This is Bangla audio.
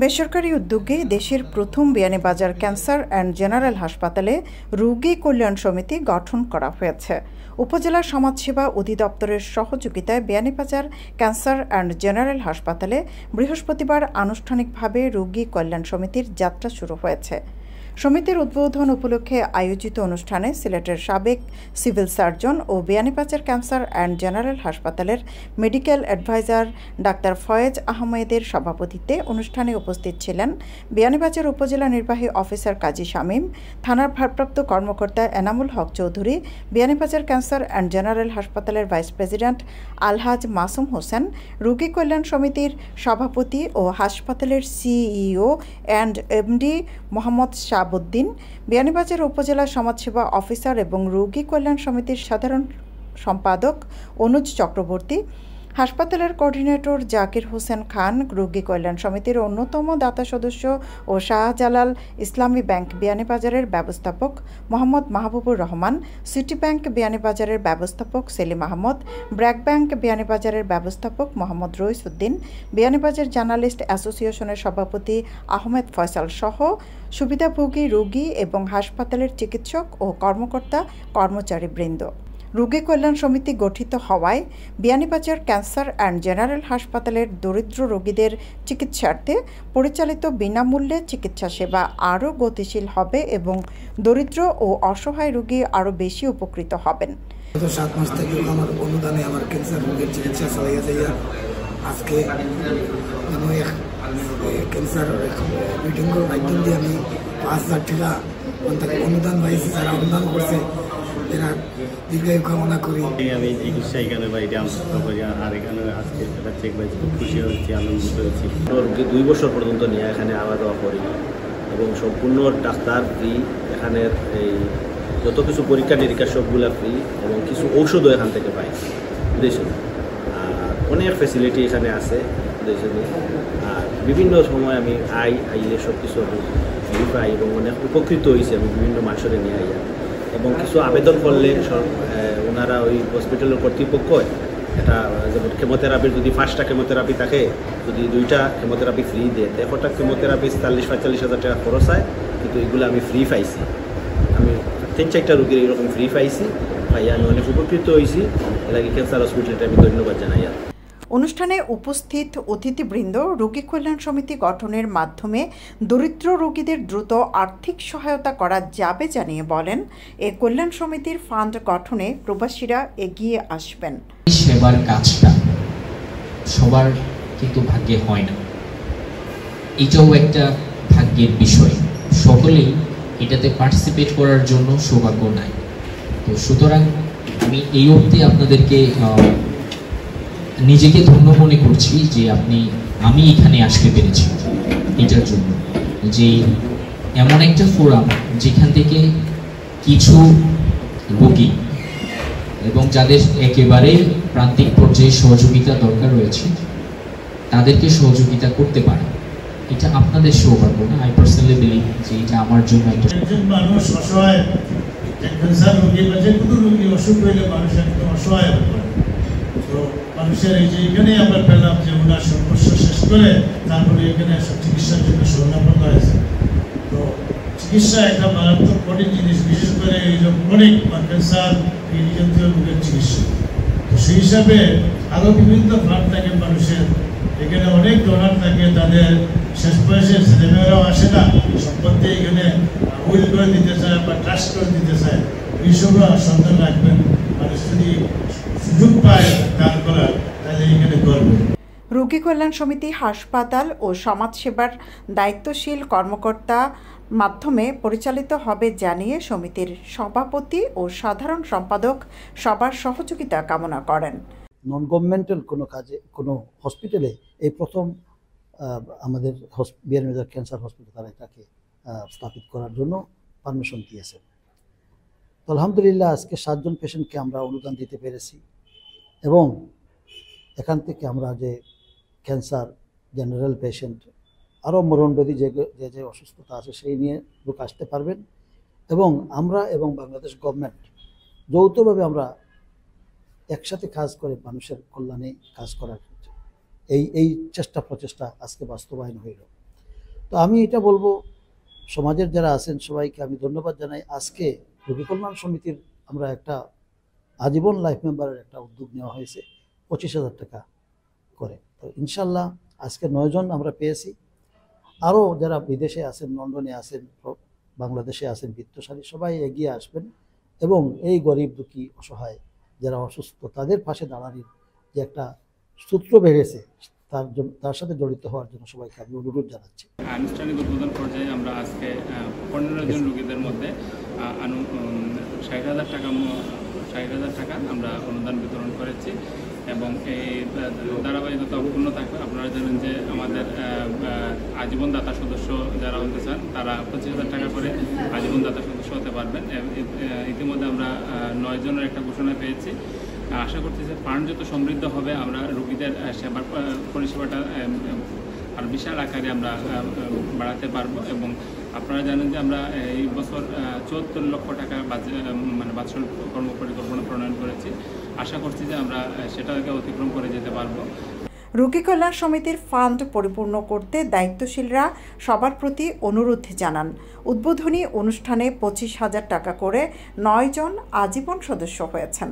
বেসরকারি উদ্যোগে দেশের প্রথম বিয়ানীবাজার ক্যান্সার অ্যান্ড জেনারেল হাসপাতালে রোগী কল্যাণ সমিতি গঠন করা হয়েছে। উপজেলা সমাজসেবা অধিদপ্তরের সহযোগিতায় বিয়ানীবাজার ক্যান্সার অ্যান্ড জেনারেল হাসপাতালে বৃহস্পতিবার আনুষ্ঠানিকভাবে রোগী কল্যাণ সমিতির যাত্রা শুরু হয়েছে। সমিতির উদ্বোধন উপলক্ষে আয়োজিত অনুষ্ঠানে সিলেটের সাবেক সিভিল সার্জন ও বিয়ানীবাজার ক্যান্সার অ্যান্ড জেনারেল হাসপাতালের মেডিকেল অ্যাডভাইজার ডাক্তার ফয়েজ আহমেদের সভাপতিত্বে অনুষ্ঠানে উপস্থিত ছিলেন বিয়ানীবাজার উপজেলা নির্বাহী অফিসার কাজী শামীম, থানার ভারপ্রাপ্ত কর্মকর্তা Enamul Haque Chowdhury, Beanibazar cancer and general হাসপাতালের ভাইস প্রেসিডেন্ট আলহাজ মাসুম হোসেন, রোগী কল্যাণ সমিতির সভাপতি ও হাসপাতালের CEO and MD Mohammad Shahabuddin, Beanibazar উপজেলা সমাজসেবা অফিসার এবং রোগী কল্যাণ সমিতির সাধারণ সম্পাদক অনুজ চক্রবর্তী, হাসপাতালের কোঅর্ডিনেটর জাকির হোসেন খান, রোগী কল্যাণ সমিতির অন্যতম দাতা সদস্য ও শাহজালাল ইসলামী ব্যাংক বিয়ানীবাজারের ব্যবস্থাপক মোহাম্মদ মাহবুবুর রহমান, সিটি ব্যাংক বিয়ানীবাজারের ব্যবস্থাপক সেলিম আহমদ, ব্র্যাক ব্যাংক বিয়ানীবাজারের ব্যবস্থাপক মোহাম্মদ রইসউদ্দিন, বিয়ানীবাজার জার্নালিস্ট অ্যাসোসিয়েশনের সভাপতি আহমেদ ফয়সাল সহ সুবিধাভোগী রোগী এবং হাসপাতালের চিকিৎসক ও কর্মকর্তা কর্মচারীবৃন্দ। রোগী কল্যাণ সমিতি গঠিত হওয়ায় বিয়ানীবাজার ক্যান্সার অ্যান্ড জেনারেল হাসপাতালের দরিদ্র রোগীদের চিকিৎসার্থে পরিচালিত বিনামূল্যে চিকিৎসা সেবা আরও গতিশীল হবে এবং দরিদ্র ও অসহায় রোগী আরও বেশি উপকৃত হবেন। গত 7 মাস থেকে আমার অনুদানে আমার ক্যান্সার রোগের চিকিৎসা চালিয়ে যাই। আজকে ক্যান্সার মিটিংয়ের মাধ্যম দিয়ে আমি 5,000 টাকা অনুদান পাইছি। যারা অনুদান করছে এরা দীর্ঘায়ু কামনা করি। আমি চিকিৎসা এখানে বাইরে আমন্ত্রণ করি, আর এখানে আজকে চেক পাইছি, খুব খুশি হয়েছি, আনন্দিত হয়েছি। 2 বছর পর্যন্ত নিয়ে এখানে আওয়া দাওয়া করি এবং সম্পূর্ণ ডাক্তার ফ্রি। এখানে এই যত কিছু পরীক্ষা নিরীক্ষা সবগুলো ফ্রি এবং কিছু ঔষধও এখান থেকে পাই দেশে। আর অনেক ফ্যাসিলিটি এখানে আছে দেশে। আর বিভিন্ন সময় আমি আইলে সব কিছু আমি পাই এবং অনেক উপকৃত হয়েছি আমি বিভিন্ন মানুষের নিয়ে আইয়া। এবং কিছু আবেদন করলে ওনারা ওই হসপিটালের কর্তৃপক্ষ এটা যেমন কেমোথেরাপির যদি 5টা কেমোথেরাপি থাকে, যদি 2টা কেমোথেরাপি ফ্রি দেয়, 1টা কেমোথেরাপি 40-45 হাজার টাকা খরচ হয়, কিন্তু এগুলো আমি ফ্রি পাইছি। আমি 3-4টা রোগীর এরকম ফ্রি পাইছি, পাইয়া আমি অনেক উপকৃত হয়েছি। এর আগে ক্যান্সার হসপিটালটা আমি ধন্যবাদ জানাই। অনুষ্ঠানে উপস্থিত অতিথিবৃন্দ রোগী কল্যাণ সমিতি গঠনের মাধ্যমে দরিদ্র রোগীদের দ্রুত আর্থিক সহায়তা করা যাবে জানিয়ে বলেন, এই কল্যাণ সমিতির ফান্ড গঠনে প্রবাসীরা এগিয়ে আসবেন। সেবার কাজটা সবার কিন্তু ভাগ্যে হয় না, এটাও একটা ভাগ্যের বিষয়। সকলেই এটাতে পার্টিসিপেট করার জন্য সৌভাগ্য নাই। তো সুতরাং আমি এই অবধি আপনাদেরকে নিজেকে ধন্য মনে করছি যে আমি এখানে আসতে পেরেছি এটার জন্য, যে এমন একটা ফোরাম যেখান থেকে কিছু রোগী এবং যাদের একেবারে প্রান্তিক পর্যায়ে সহযোগিতা দরকার রয়েছে তাদেরকে সহযোগিতা করতে পারে, এটা আপনাদের সৌভাগ্য না। আই পার্সোনালি বিলিভ যে এটা আমার জন্য একজন মানুষ অসহায়, ক্যান্সার রোগী বা যে কোনো রোগী অসুখ হইলে মানুষ একদম অসহায় হয়ে পড়ে। তো মানুষের এই যে এখানে আমরা পেলাম যে ওনার সর্বস্ব শেষ করে তারপরে এখানে সব চিকিৎসার জন্য স্বর্ণাপন হয়েছে। তো চিকিৎসা একটা মারাত্মক কঠিন জিনিস, বিশেষ করে এই যে ক্রনিক বা ক্যান্সার এই জাতীয় রোগের চিকিৎসা। তো সেই হিসাবে আরও বিভিন্ন ফান্ড থাকে মানুষের, এখানে অনেক ডোনার থাকে, তাদের শেষ বয়সে ছেলেমেয়েরাও আসে না, সম্পত্তি এখানে উইল করে দিতে চায় বা ট্রাস্ট করে দিতে চায়। এইসবও সন্তান রাখবেন, মানুষ যদি সুযোগ পায় দান করার তাহলে এখানে করবে। রোগী কল্যাণ সমিতি হাসপাতাল ও সমাজসেবার দায়িত্বশীল কর্মকর্তা মাধ্যমে পরিচালিত হবে জানিয়ে সমিতির সভাপতি ও সাধারণ সম্পাদক সবার সহযোগিতা কামনা করেন। নন গভর্নমেন্টাল কোনো কাজে কোনো হসপিটালে এই প্রথম আমাদের বিয়ানীবাজার ক্যান্সার হসপিটাল তারা এটাকে স্থাপিত করার জন্য পারমিশন দিয়েছে। তো আলহামদুলিল্লাহ আজকে 7 জন পেশেন্টকে আমরা অনুদান দিতে পেরেছি এবং এখান থেকে আমরা যে ক্যান্সার জেনারেল পেশেন্ট আরও মরণব্যাধি যে অসুস্থতা আছে সেই নিয়ে লোক আসতে পারবেন এবং আমরা এবং বাংলাদেশ গভর্নমেন্ট যৌথভাবে আমরা একসাথে কাজ করে মানুষের কল্যাণে কাজ করার এই চেষ্টা প্রচেষ্টা আজকে বাস্তবায়ন হইল। তো আমি এটা বলবো, সমাজের যারা আছেন সবাইকে আমি ধন্যবাদ জানাই। আজকে রোগী কল্যাণ সমিতির আমরা একটা আজীবন লাইফ মেম্বারের একটা উদ্যোগ নেওয়া হয়েছে 25,000 টাকা করে। তো ইনশাল্লাহ আজকে 9 জন আমরা পেয়েছি। আরও যারা বিদেশে আছেন, লন্ডনে আছেন, বাংলাদেশে আছেন, বিত্তশালী সবাই এগিয়ে আসবেন এবং এই গরিব দুঃখী অসহায় যারা অসুস্থ তাদের পাশে দাঁড়ানোর যে একটা সূত্র বেড়েছে তার সাথে জড়িত হওয়ার জন্য সবাইকে আমি অনুরোধ জানাচ্ছি। আনুষ্ঠানিক উদ্বোধন পর্যায়ে আমরা আজকে 15 জন রোগীদের মধ্যে 60,000 টাকা আমরা অনুদান বিতরণ করেছি এবং এই ধারাবাহিকতা অক্ষুণ্ণ থাকবে। আপনারা জানেন যে আমাদের আজীবন দাতা সদস্য যারা হতে চান তারা 25,000 টাকা করে আজীবন দাতা সদস্য হতে পারবেন। ইতিমধ্যে আমরা 9 জনের একটা ঘোষণা পেয়েছি। আশা করতেছি ফান্ড যত সমৃদ্ধ হবে আমরা রোগীদের সেবার পরিষেবাটা আর বিশাল আকারে আমরা বাড়াতে পারবো। এবং আপনারা জানেন যে আমরা এই বছর 74 লক্ষ টাকা বাৎসরিক কর্মপরিকল্পনা প্রণয়ন করেছি। আশা করছি যে আমরা সেটাকে অতিক্রম করে যেতে পারবো। রোগী কল্যাণ সমিতির ফান্ড পরিপূর্ণ করতে দায়িত্বশীলরা সবার প্রতি অনুরোধ জানান। উদ্বোধনী অনুষ্ঠানে 25,000 টাকা করে 9 জন আজীবন সদস্য হয়েছেন।